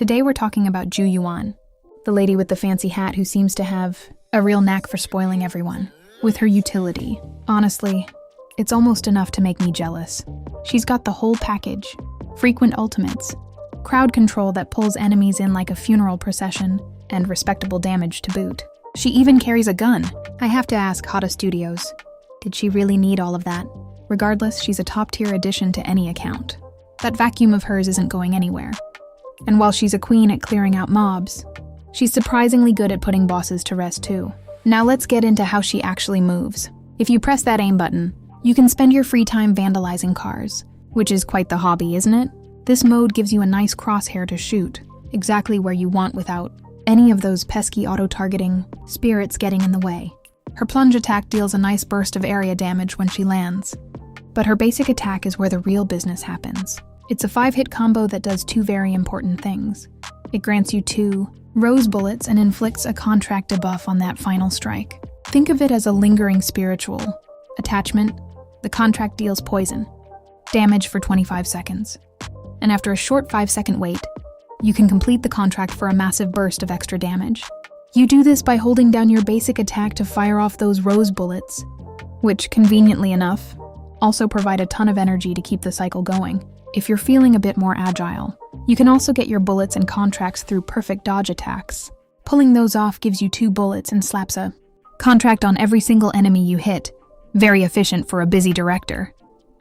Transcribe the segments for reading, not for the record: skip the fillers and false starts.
Today we're talking about Jiuyuan, the lady with the fancy hat who seems to have a real knack for spoiling everyone. With her utility, honestly, it's almost enough to make me jealous. She's got the whole package: frequent ultimates, crowd control that pulls enemies in like a funeral procession, and respectable damage to boot. She even carries a gun. I have to ask Hada Studios, did she really need all of that? Regardless, she's a top-tier addition to any account. That vacuum of hers isn't going anywhere. And while she's a queen at clearing out mobs, she's surprisingly good at putting bosses to rest too. Now let's get into how she actually moves. If you press that aim button, you can spend your free time vandalizing cars, which is quite the hobby, isn't it? This mode gives you a nice crosshair to shoot, exactly where you want without any of those pesky auto-targeting spirits getting in the way. Her plunge attack deals a nice burst of area damage when she lands, but her basic attack is where the real business happens. It's a 5-hit combo that does two very important things. It grants you 2 rose bullets and inflicts a contract debuff on that final strike. Think of it as a lingering spiritual attachment. The contract deals poison damage for 25 seconds. And after a short 5-second wait, you can complete the contract for a massive burst of extra damage. You do this by holding down your basic attack to fire off those rose bullets, which, conveniently enough, also provide a ton of energy to keep the cycle going. If you're feeling a bit more agile, you can also get your bullets and contracts through perfect dodge attacks. Pulling those off gives you 2 bullets and slaps a contract on every single enemy you hit. Very efficient for a busy director.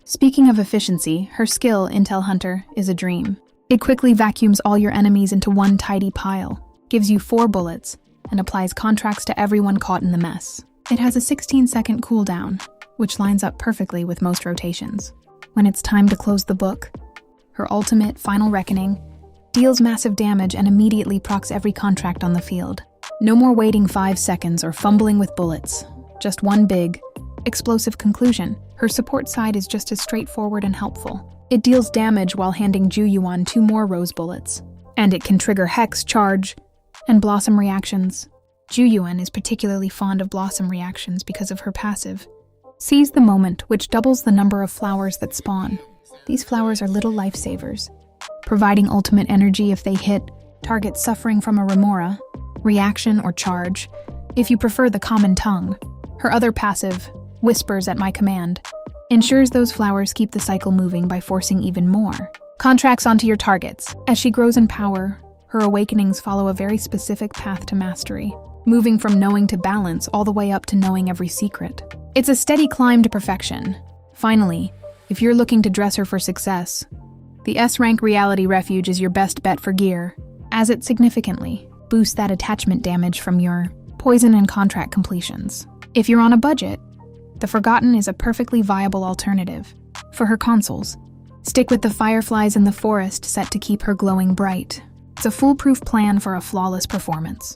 Speaking of efficiency, her skill, Intel Hunter, is a dream. It quickly vacuums all your enemies into one tidy pile, gives you 4 bullets, and applies contracts to everyone caught in the mess. It has a 16-second cooldown, which lines up perfectly with most rotations. When it's time to close the book, her ultimate, Final Reckoning, deals massive damage and immediately procs every contract on the field. No more waiting 5 seconds or fumbling with bullets. Just one big, explosive conclusion. Her support side is just as straightforward and helpful. It deals damage while handing Jiuyuan 2 more rose bullets. And it can trigger Hex, Charge, and Blossom reactions. Jiyuan is particularly fond of Blossom reactions because of her passive Seize the Moment, which doubles the number of flowers that spawn. These flowers are little lifesavers, providing ultimate energy if they hit targets suffering from a remora, reaction, or charge, if you prefer the common tongue. Her other passive, Whispers at My Command, ensures those flowers keep the cycle moving by forcing even more contracts onto your targets. As she grows in power, her awakenings follow a very specific path to mastery, moving from knowing to balance all the way up to knowing every secret. It's a steady climb to perfection. Finally, if you're looking to dress her for success, the S-Rank Reality Refuge is your best bet for gear, as it significantly boosts that attachment damage from your poison and contract completions. If you're on a budget, the Forgotten is a perfectly viable alternative. For her consoles, stick with the Fireflies in the Forest set to keep her glowing bright. It's a foolproof plan for a flawless performance.